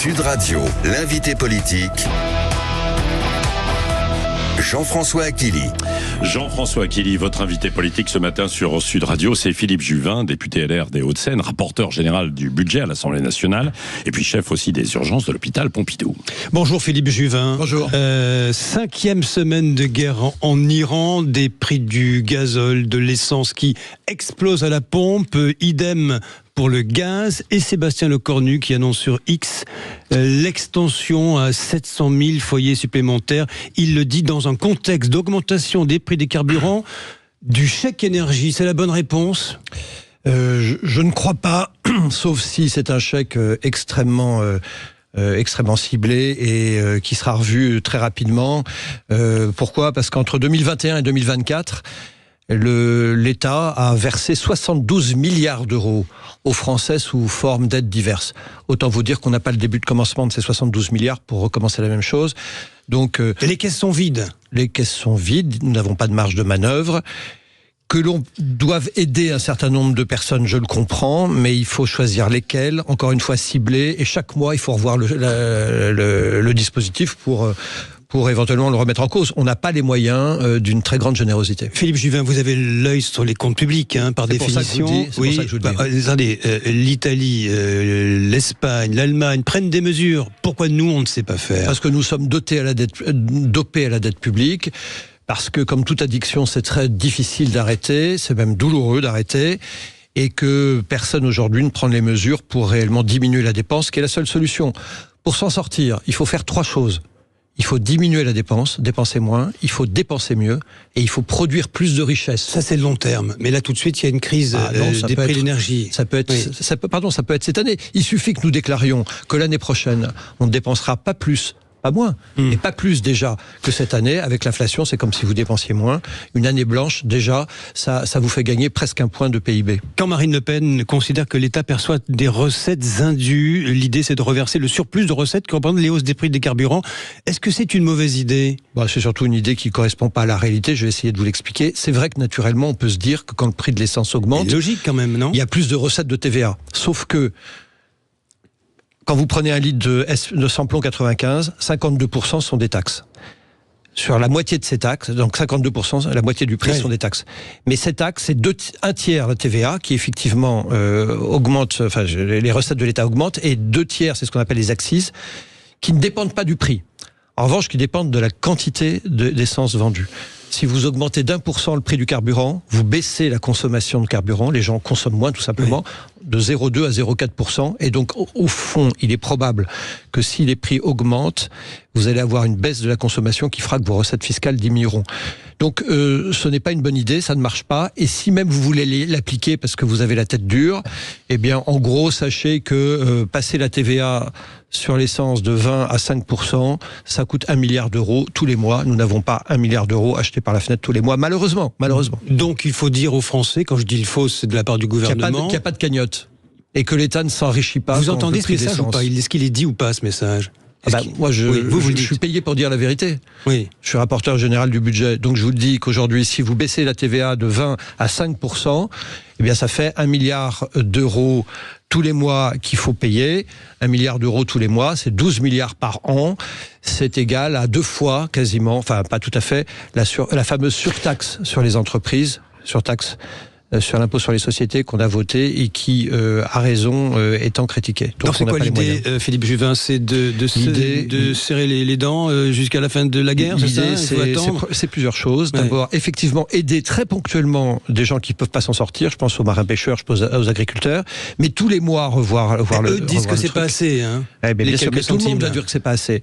Sud Radio, l'invité politique, Jean-François Aquili. Jean-François Aquili, votre invité politique ce matin sur Sud Radio, c'est Philippe Juvin, député LR des Hauts-de-Seine, rapporteur général du budget à l'Assemblée nationale, et puis chef aussi des urgences de l'hôpital Pompidou. Bonjour Philippe Juvin. Bonjour. 5e semaine de guerre en Iran, des prix du gazole, de l'essence qui explosent à la pompe, idem pour le gaz, et Sébastien Lecornu qui annonce sur X l'extension à 700 000 foyers supplémentaires. Il le dit dans un contexte d'augmentation des prix des carburants, du chèque énergie. C'est la bonne réponse ? Je ne crois pas, sauf si c'est un chèque extrêmement ciblé et qui sera revu très rapidement. Pourquoi ? Parce qu'entre 2021 et 2024, l'État a versé 72 milliards d'euros aux Français sous forme d'aides diverses. Autant vous dire qu'on n'a pas le début de commencement de ces 72 milliards pour recommencer la même chose. Donc, les caisses sont vides. Les caisses sont vides, nous n'avons pas de marge de manœuvre. Que l'on doive aider un certain nombre de personnes, je le comprends, mais il faut choisir lesquelles, encore une fois ciblées, et chaque mois il faut revoir le dispositif pour éventuellement le remettre en cause. On n'a pas les moyens d'une très grande générosité. Philippe Juvin, vous avez l'œil sur les comptes publics, par définition. C'est pour ça que je vous le dis. Attendez, l'Italie, l'Espagne, l'Allemagne prennent des mesures. Pourquoi nous, on ne sait pas faire ? Parce que nous sommes dopés à la dette publique. Parce que, comme toute addiction, c'est très difficile d'arrêter, c'est même douloureux d'arrêter, et que personne aujourd'hui ne prend les mesures pour réellement diminuer la dépense, qui est la seule solution. Pour s'en sortir, il faut faire 3 choses. Il faut diminuer la dépense, dépenser moins, il faut dépenser mieux, et il faut produire plus de richesses. Ça, c'est le long terme. Mais là, tout de suite, il y a une crise des prix de l'énergie. Ça peut être cette année. Il suffit que nous déclarions que l'année prochaine, on ne dépensera pas plus, pas moins, et pas plus déjà que cette année. Avec l'inflation, c'est comme si vous dépensiez moins. Une année blanche, déjà, ça vous fait gagner presque 1 point de PIB. Quand Marine Le Pen considère que l'État perçoit des recettes indues, l'idée c'est de reverser le surplus de recettes qui représentent les hausses des prix des carburants. Est-ce que c'est une mauvaise idée ? C'est surtout une idée qui ne correspond pas à la réalité. Je vais essayer de vous l'expliquer. C'est vrai que naturellement, on peut se dire que quand le prix de l'essence augmente... C'est logique quand même, non ? Il y a plus de recettes de TVA. Sauf que quand vous prenez un litre de samplon 95, 52% sont des taxes. Sur la moitié de ces taxes, donc 52%, la moitié du prix sont des taxes. Mais ces taxes, c'est un tiers de TVA qui effectivement augmente, enfin les recettes de l'État augmentent, et 2 tiers, c'est ce qu'on appelle les accises, qui ne dépendent pas du prix. En revanche, qui dépendent de la quantité d'essence vendue. Si vous augmentez d'1% le prix du carburant, vous baissez la consommation de carburant, les gens consomment moins tout simplement, de 0,2 à 0,4%. Et donc, au fond, il est probable que si les prix augmentent, vous allez avoir une baisse de la consommation qui fera que vos recettes fiscales diminueront. Donc, ce n'est pas une bonne idée, ça ne marche pas. Et si même vous voulez l'appliquer parce que vous avez la tête dure, eh bien, en gros, sachez que passer la TVA sur l'essence de 20 à 5%, ça coûte 1 milliard d'euros tous les mois. Nous n'avons pas 1 milliard d'euros achetés par la fenêtre tous les mois, malheureusement. Donc il faut dire aux Français, quand je dis il faut, c'est de la part du gouvernement, qu'il n'y a pas de cagnotte et que l'État ne s'enrichit pas. Vous entendez ce message ou pas ? Est-ce qu'il est dit ou pas, ce message ? Moi, je suis payé pour dire la vérité. Oui. Je suis rapporteur général du budget. Donc, je vous le dis qu'aujourd'hui, si vous baissez la TVA de 20 à 5%, eh bien, ça fait 1 milliard d'euros tous les mois qu'il faut payer. 1 milliard d'euros tous les mois, c'est 12 milliards par an. C'est égal à 2 fois, quasiment, enfin, pas tout à fait, la fameuse surtaxe sur les entreprises, surtaxe sur l'impôt sur les sociétés qu'on a voté et qui, à raison, étant critiqué. Donc c'est quoi l'idée, Philippe Juvin ? C'est de serrer les dents jusqu'à la fin de la guerre, l'idée, c'est plusieurs choses. D'abord, effectivement, aider très ponctuellement des gens qui ne peuvent pas s'en sortir. Je pense aux marins-pêcheurs, je pense aux agriculteurs. Mais tous les mois, revoir eux disent que c'est pas assez. Bien sûr, mais tout le monde va dire que c'est pas assez.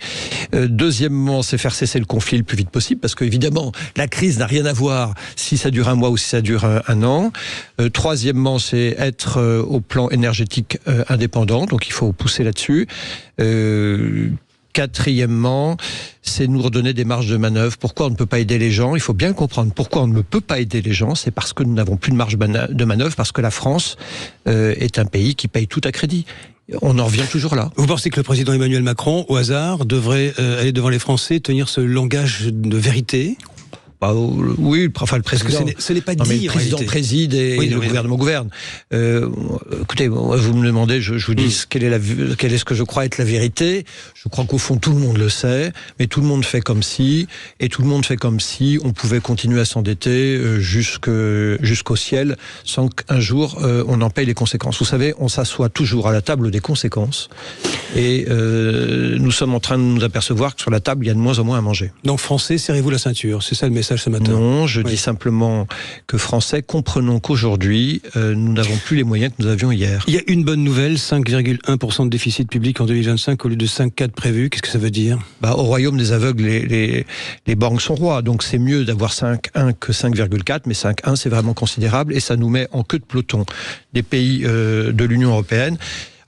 Deuxièmement, c'est faire cesser le conflit le plus vite possible, parce qu'évidemment, la crise n'a rien à voir si ça dure 1 mois ou si ça dure 1 an. Troisièmement, c'est être au plan énergétique indépendant, donc il faut pousser là-dessus. Quatrièmement, c'est nous redonner des marges de manœuvre. Pourquoi on ne peut pas aider les gens ? Il faut bien comprendre pourquoi on ne peut pas aider les gens. C'est parce que nous n'avons plus de marge de manœuvre, parce que la France est un pays qui paye tout à crédit. On en revient toujours là. Vous pensez que le président Emmanuel Macron, au hasard, devrait aller devant les Français, tenir ce langage de vérité ? Oui, enfin le président. Parce que ce n'est pas dit. Non, mais le président préside et le gouvernement gouverne. Écoutez, vous me demandez, je vous dis quel est ce que je crois être la vérité. Je crois qu'au fond tout le monde le sait, mais tout le monde fait comme si, on pouvait continuer à s'endetter jusqu'au ciel sans qu'un jour on en paye les conséquences. Vous savez, on s'assoit toujours à la table des conséquences et nous sommes en train de nous apercevoir que sur la table il y a de moins en moins à manger. Donc Français, serrez-vous la ceinture, c'est ça le message ce matin? Non, je dis simplement que Français, comprenons qu'aujourd'hui nous n'avons plus les moyens que nous avions hier. Il y a une bonne nouvelle, 5,1% de déficit public en 2025 au lieu de 5,4 prévu. Qu'est-ce que ça veut dire? Au royaume des aveugles, les borgnes sont rois, donc c'est mieux d'avoir 5,1 que 5,4, mais 5,1 c'est vraiment considérable et ça nous met en queue de peloton des pays de l'Union européenne,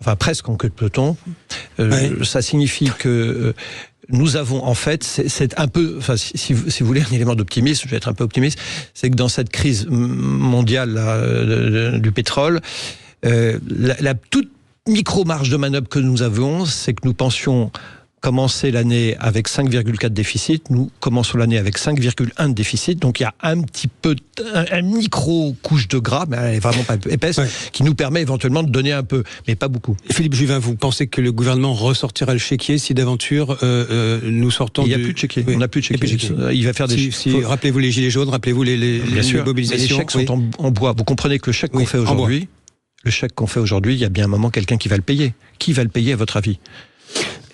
enfin presque en queue de peloton. Ça signifie que nous avons en fait, c'est un peu, enfin si vous voulez un élément d'optimisme, je vais être un peu optimiste, c'est que dans cette crise mondiale du pétrole, la toute micro-marge de manœuvre que nous avons, c'est que nous pensions commencer l'année avec 5,4 déficit, nous commençons l'année avec 5,1 déficit, donc il y a un petit peu, un micro-couche de gras, mais elle n'est vraiment pas épaisse, qui nous permet éventuellement de donner un peu, mais pas beaucoup. Philippe Juvin, vous pensez que le gouvernement ressortira le chéquier si d'aventure nous sortons Il n'y a plus de chéquier, on n'a plus de chéquier. Il va faire des rappelez-vous les gilets jaunes, rappelez-vous les mobilisations. Les chèques sont en bois. Vous comprenez que le chèque qu'on fait aujourd'hui, il y a bien un moment quelqu'un qui va le payer. Qui va le payer à votre avis ?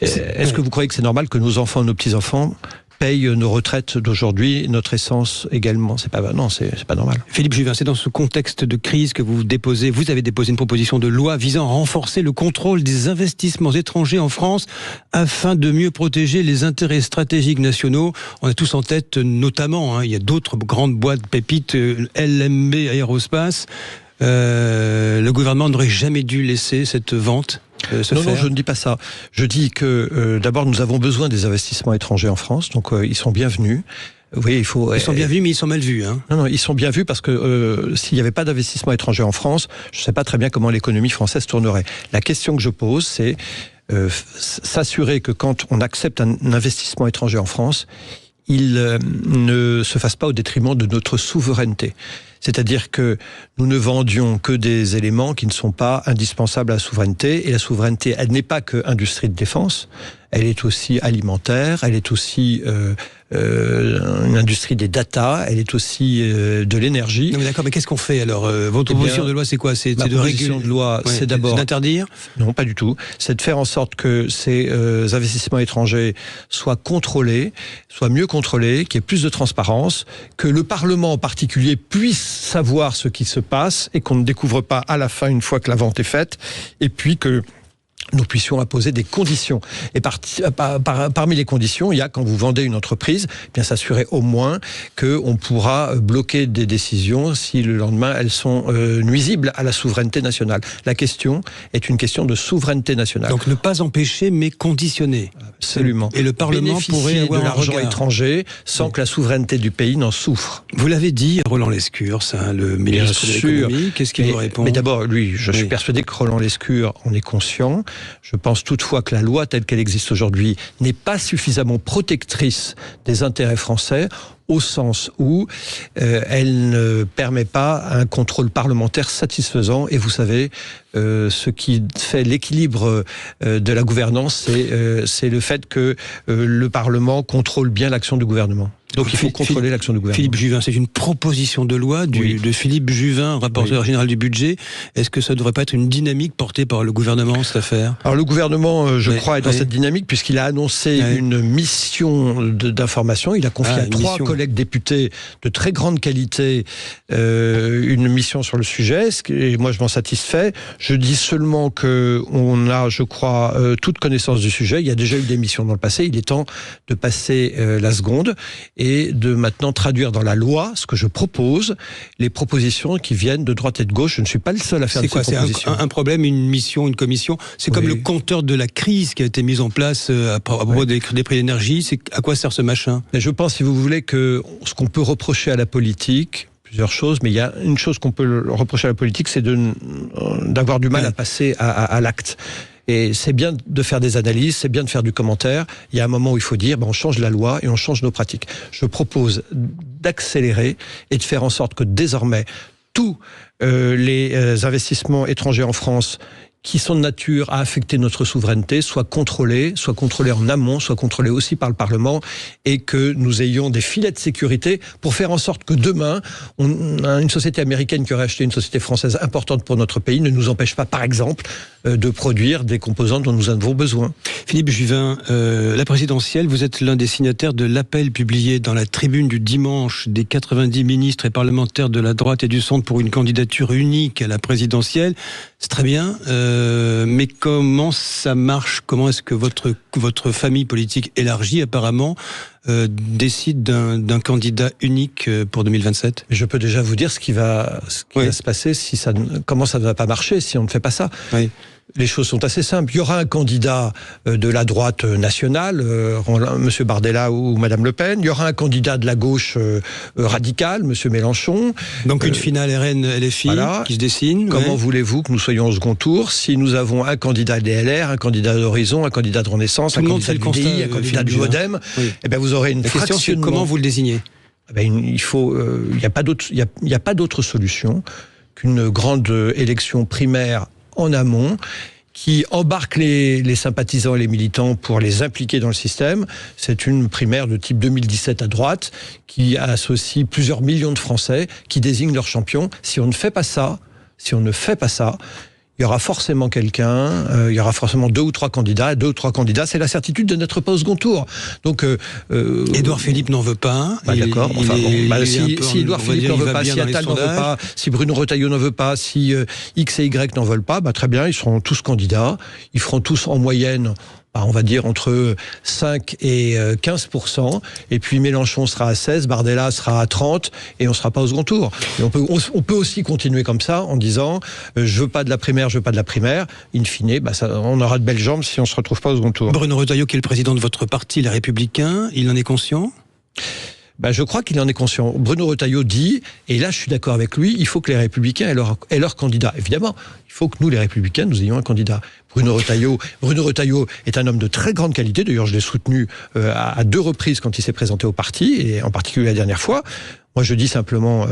Est-ce que vous croyez que c'est normal que nos enfants, nos petits-enfants payent nos retraites d'aujourd'hui, notre essence également? C'est pas normal. Philippe Juvin, c'est dans ce contexte de crise que vous avez déposé une proposition de loi visant à renforcer le contrôle des investissements étrangers en France afin de mieux protéger les intérêts stratégiques nationaux. On a tous en tête notamment, il y a d'autres grandes boîtes pépites, LMB Aérospace. Le gouvernement n'aurait jamais dû laisser cette vente se faire. Non, je ne dis pas ça. Je dis que d'abord nous avons besoin des investissements étrangers en France, donc ils sont bienvenus. Oui, ils sont bien vus, mais ils sont mal vus. Non, ils sont bien vus parce que s'il n'y avait pas d'investissement étranger en France, je ne sais pas très bien comment l'économie française tournerait. La question que je pose, c'est s'assurer que quand on accepte un investissement étranger en France, il ne se fasse pas au détriment de notre souveraineté. C'est-à-dire que nous ne vendions que des éléments qui ne sont pas indispensables à la souveraineté. Et la souveraineté, elle n'est pas que industrie de défense, elle est aussi alimentaire, elle est aussi une industrie des data, elle est aussi de l'énergie. Non mais d'accord, mais qu'est-ce qu'on fait alors? Votre proposition de loi, c'est quoi? C'est de réguler de loi, c'est d'abord d'interdire? Non, pas du tout. C'est de faire en sorte que ces investissements étrangers soient contrôlés, soient mieux contrôlés, qu'il y ait plus de transparence, que le Parlement en particulier puisse savoir ce qui se passe et qu'on ne découvre pas à la fin une fois que la vente est faite, et puis que nous puissions imposer des conditions. Et parmi les conditions, il y a, quand vous vendez une entreprise, bien s'assurer au moins qu'on pourra bloquer des décisions si le lendemain elles sont nuisibles à la souveraineté nationale. La question est une question de souveraineté nationale. Donc ne pas empêcher, mais conditionner. Absolument. Et le Parlement pourrait avoir de l'argent étranger sans que la souveraineté du pays n'en souffre. Vous l'avez dit, Roland Lescure, le ministre de l'économie. Qu'est-ce qu'il vous répond? Mais d'abord, lui, je suis persuadé que Roland Lescure en est conscient. Je pense toutefois que la loi telle qu'elle existe aujourd'hui n'est pas suffisamment protectrice des intérêts français, au sens où elle ne permet pas un contrôle parlementaire satisfaisant. Et vous savez, ce qui fait l'équilibre de la gouvernance, c'est le fait que le Parlement contrôle bien l'action du gouvernement. Donc il faut contrôler l'action du gouvernement. Philippe Juvin, c'est une proposition de loi de Philippe Juvin, rapporteur général du budget. Est-ce que ça ne devrait pas être une dynamique portée par le gouvernement, cette affaire? Alors le gouvernement, je crois, est dans cette dynamique puisqu'il a annoncé une mission d'information. Il a confié à 3 collègues députés de très grande qualité une mission sur le sujet. Et moi, je m'en satisfais. Je dis seulement qu'on a, je crois, toute connaissance du sujet. Il y a déjà eu des missions dans le passé. Il est temps de passer la seconde et de maintenant traduire dans la loi ce que je propose, les propositions qui viennent de droite et de gauche. Je ne suis pas le seul à faire ces propositions. C'est un problème, une mission, une commission. C'est comme le compteur de la crise qui a été mis en place à propos des prix d'énergie. C'est à quoi sert ce machin? Mais je pense, si vous voulez, que ce qu'on peut reprocher à la politique, plusieurs choses, mais il y a une chose qu'on peut reprocher à la politique, c'est d'avoir du mal à passer à l'acte. Et c'est bien de faire des analyses, c'est bien de faire du commentaire. Il y a un moment où il faut dire, on change la loi et on change nos pratiques. Je propose d'accélérer et de faire en sorte que désormais, tous les investissements étrangers en France qui sont de nature à affecter notre souveraineté, soient contrôlés en amont, soient contrôlés aussi par le Parlement, et que nous ayons des filets de sécurité pour faire en sorte que demain, une société américaine qui aurait acheté une société française importante pour notre pays ne nous empêche pas, par exemple, de produire des composants dont nous avons besoin. Philippe Juvin, la présidentielle, vous êtes l'un des signataires de l'appel publié dans la Tribune du dimanche des 90 ministres et parlementaires de la droite et du centre pour une candidature unique à la présidentielle. C'est très bien, mais comment ça marche? Comment est-ce que votre famille politique élargie, apparemment, décide d'un candidat unique pour 2027? Je peux déjà vous dire ce qui va se passer comment ça ne va pas marcher si on ne fait pas ça. Oui. Les choses sont assez simples. Il y aura un candidat de la droite nationale, Monsieur Bardella ou Madame Le Pen. Il y aura un candidat de la gauche radicale, Monsieur Mélenchon. Donc une finale RN-LFI qui se dessine. Comment voulez-vous que nous soyons au second tour si nous avons un candidat des LR, un candidat d'Horizon, un candidat de Renaissance, un candidat du DI, un candidat du Modem? Eh bien, vous aurez une fraction. La question, c'est comment vous le désignez? Il n'y a pas d'autre solution qu'une grande élection primaire en amont, qui embarque les sympathisants et les militants pour les impliquer dans le système. C'est une primaire de type 2017 à droite, qui associe plusieurs millions de Français, qui désignent leurs champions. Si on ne fait pas ça, il y aura forcément il y aura forcément 2 ou 3 candidats. 2 ou 3 candidats, c'est la certitude de n'être pas au second tour. Donc, Édouard Philippe n'en veut pas. D'accord. Si Édouard Philippe n'en veut pas, si Attal n'en veut pas, si Bruno Retailleau n'en veut pas, si X et Y n'en veulent pas, très bien, ils seront tous candidats. Ils feront tous en moyenne, on va dire entre 5 et 15%, et puis Mélenchon sera à 16, Bardella sera à 30, et on ne sera pas au second tour. Et on peut aussi continuer comme ça, en disant je veux pas de la primaire, in fine, on aura de belles jambes si on ne se retrouve pas au second tour. Bruno Retailleau, qui est le président de votre parti, les Républicains, il en est conscient? Je crois qu'il en est conscient. Bruno Retailleau dit, et là je suis d'accord avec lui, il faut que les Républicains aient leur candidat. Évidemment, il faut que nous, les Républicains, nous ayons un candidat. Bruno Retailleau est un homme de très grande qualité. D'ailleurs, je l'ai soutenu à 2 reprises quand il s'est présenté au parti, et en particulier la dernière fois. Moi, je dis simplement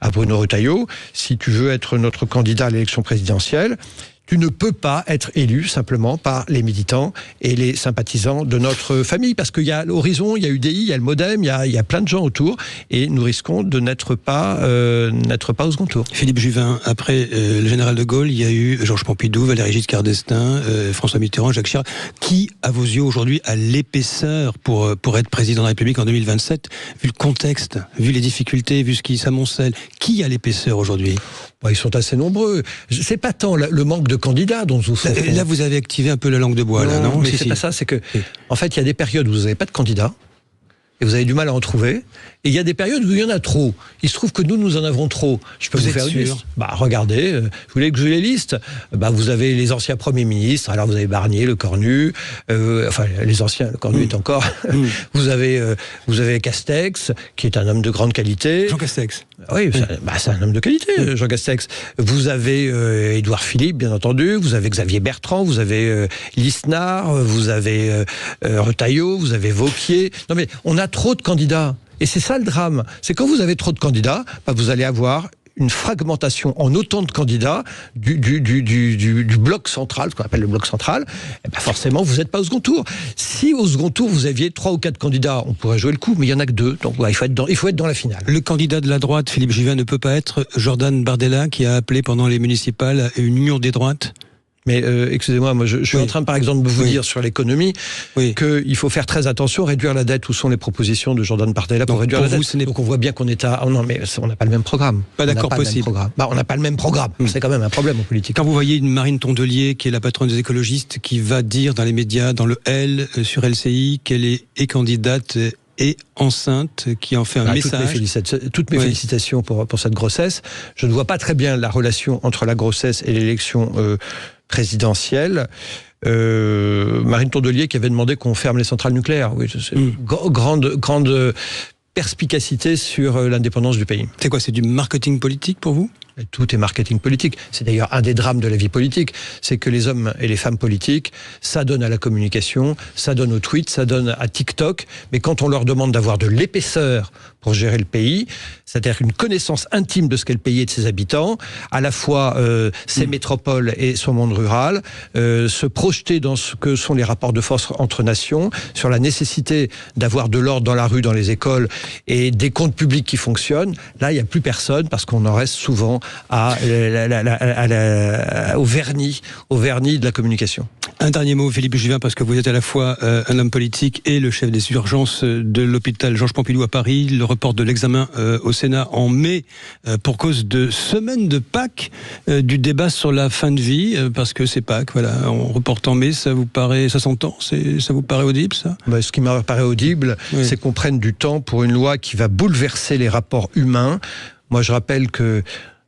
à Bruno Retailleau, si tu veux être notre candidat à l'élection présidentielle, tu ne peux pas être élu simplement par les militants et les sympathisants de notre famille, parce qu'il y a l'Horizon, il y a UDI, il y a le Modem, il y a plein de gens autour, et nous risquons de n'être pas au second tour. Philippe Juvin, après le général de Gaulle, il y a eu Georges Pompidou, Valéry Giscard d'Estaing, François Mitterrand, Jacques Chirac. Qui, à vos yeux aujourd'hui, a l'épaisseur pour être président de la République en 2027, vu le contexte, vu les difficultés, vu ce qui s'amoncelle? Qui a l'épaisseur aujourd'hui? Ils sont assez nombreux. C'est pas tant le manque de candidats dont vous faites. Là, vous avez activé un peu la langue de bois, non? Mais c'est pas ça, c'est que, en fait, il y a des périodes où vous n'avez pas de candidats, et vous avez du mal à en trouver, et il y a des périodes où il y en a trop. Il se trouve que nous en avons trop. Je peux vous faire une liste. Regardez, vous voulez que je les liste? Vous avez les anciens premiers ministres, alors vous avez Barnier, Le Cornu, les anciens, Le Cornu est encore. Vous avez Castex, qui est un homme de grande qualité. Jean Castex. Oui, c'est un homme de qualité, Jean Castex. Vous avez Édouard Philippe, bien entendu, vous avez Xavier Bertrand, vous avez Lisnard, vous avez Retailleau, vous avez Wauquiez. Non mais on a trop de candidats. Et c'est ça le drame. C'est quand vous avez trop de candidats, vous allez avoir une fragmentation en autant de candidats du bloc central, ce qu'on appelle le bloc central. Forcément, vous n'êtes pas au second tour. Si au second tour, vous aviez 3 ou 4 candidats, on pourrait jouer le coup, mais il n'y en a que 2. Donc il faut être dans la finale. Le candidat de la droite, Philippe Juvin, ne peut pas être Jordan Bardella, qui a appelé pendant les municipales à une union des droites? Mais excusez-moi, je suis en train, par exemple, de vous dire sur l'économie qu'il faut faire très attention, réduire la dette. Où sont les propositions de Jordan Bardella pour réduire la dette? Donc on voit bien qu'on est à... non, mais on n'a pas le même programme. Pas d'accord possible. On n'a pas le même programme. C'est quand même un problème en politique. Quand vous voyez une Marine Tondelier, qui est la patronne des écologistes, qui va dire dans les médias, dans le L, sur LCI, qu'elle est candidate et enceinte, qui en fait un message. Toutes mes félicitations pour cette grossesse. Je ne vois pas très bien la relation entre la grossesse et l'élection présidentielle. Marine Tondelier qui avait demandé qu'on ferme les centrales nucléaires. Oui, grande perspicacité sur l'indépendance du pays. C'est quoi, c'est du marketing politique pour vous ? Tout est marketing politique. C'est d'ailleurs un des drames de la vie politique. C'est que les hommes et les femmes politiques s'adonnent à la communication, s'adonnent au tweet, s'adonnent à TikTok. Mais quand on leur demande d'avoir de l'épaisseur pour gérer le pays, c'est-à-dire une connaissance intime de ce qu'est le pays et de ses habitants, à la fois ses métropoles et son monde rural, se projeter dans ce que sont les rapports de force entre nations, sur la nécessité d'avoir de l'ordre dans la rue, dans les écoles, et des comptes publics qui fonctionnent, là, il n'y a plus personne, parce qu'on en reste souvent au vernis de la communication. Un dernier mot, Philippe Juvin, parce que vous êtes à la fois un homme politique et le chef des urgences de l'hôpital Georges Pompidou à Paris. Le report de l'examen au Sénat en mai pour cause de semaine de Pâques, du débat sur la fin de vie, parce que c'est Pâques, voilà. On reporte en mai, ça vous paraît, ça s'entend, ça vous paraît audible, ça ? Ce qui me paraît audible, c'est qu'on prenne du temps pour une loi qui va bouleverser les rapports humains. Moi, je rappelle que,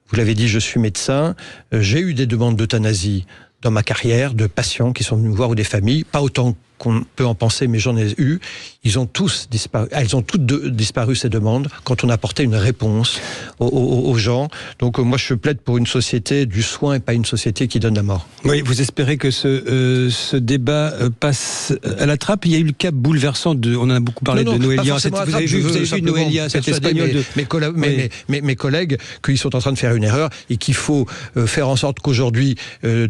vous l'avez dit, je suis médecin, j'ai eu des demandes d'euthanasie dans ma carrière, de patients qui sont venus me voir ou des familles, pas autant qu'on peut en penser, mais j'en ai eu. Elles ont toutes disparu, ces demandes, quand on apportait une réponse aux gens. Donc moi, je plaide pour une société du soin et pas une société qui donne la mort. Oui, vous espérez que ce débat passe à la trappe. Il y a eu le cas bouleversant on en a beaucoup parlé de Noélia. Vous avez vu Noélia, cette espagnole de... mes collègues, qu'ils sont en train de faire une erreur et qu'il faut faire en sorte qu'aujourd'hui,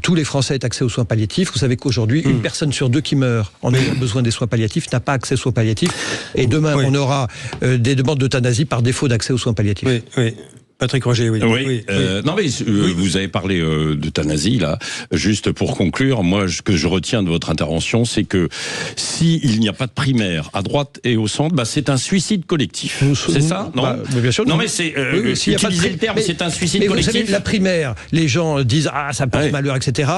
tous les Français aient accès aux soins palliatifs. Vous savez qu'aujourd'hui, une personne sur deux qui meurt en ayant besoin des soins palliatifs n'a pas accès aux soins palliatifs. Et demain, on aura des demandes d'euthanasie par défaut d'accès aux soins palliatifs. Oui. Patrick Roger, oui. Non, mais vous avez parlé d'euthanasie, là. Juste pour conclure, moi, ce que je retiens de votre intervention, c'est que s'il n'y a pas de primaire à droite et au centre, c'est un suicide collectif. C'est ça, non bien sûr. Non, mais c'est utiliser le terme, c'est un suicide collectif. Vous savez, la primaire, les gens disent ça porte malheur, etc.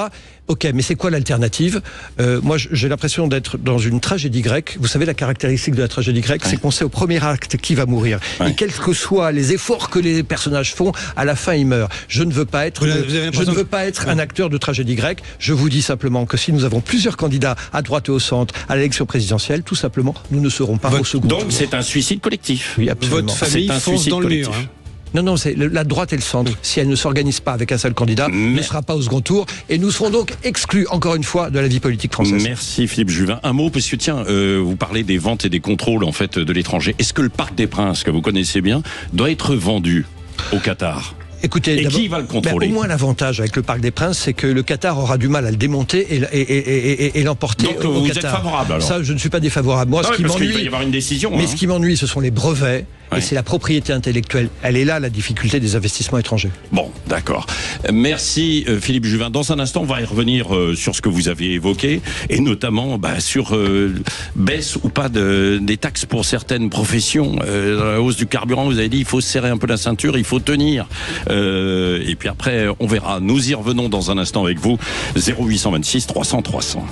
Ok, mais c'est quoi l'alternative ? Moi, j'ai l'impression d'être dans une tragédie grecque. Vous savez, la caractéristique de la tragédie grecque, c'est qu'on sait au premier acte qui va mourir. Et quels que soient les efforts que les personnages font, à la fin, ils meurent. Je ne veux pas être un acteur de tragédie grecque. Je vous dis simplement que si nous avons plusieurs candidats à droite et au centre à l'élection présidentielle, tout simplement, nous ne serons pas au second tour. Donc, c'est un suicide collectif. Oui, absolument. Votre famille fonce dans le mur. Non, c'est la droite et le centre. Si elle ne s'organise pas avec un seul candidat, ne sera pas au second tour. Et nous serons donc exclus, encore une fois, de la vie politique française. Merci Philippe Juvin. Un mot, parce que tiens, vous parlez des ventes et des contrôles en fait de l'étranger. Est-ce que le Parc des Princes, que vous connaissez bien, doit être vendu au Qatar ? Écoutez, et qui va le contrôler ? Au moins, l'avantage avec le Parc des Princes, c'est que le Qatar aura du mal à le démonter et l'emporter. Donc au vous Qatar. êtes favorable alors ? Ça, je ne suis pas défavorable. Moi, parce qu'il va y avoir une décision. Mais ce qui m'ennuie, ce sont les brevets et c'est la propriété intellectuelle. Elle est là, la difficulté des investissements étrangers. Bon, d'accord. Merci Philippe Juvin. Dans un instant, on va y revenir sur ce que vous avez évoqué et notamment sur baisse ou pas des taxes pour certaines professions. La hausse du carburant, vous avez dit, il faut serrer un peu la ceinture, il faut tenir. Et puis après, on verra. Nous y revenons dans un instant avec vous. 0826 300 300.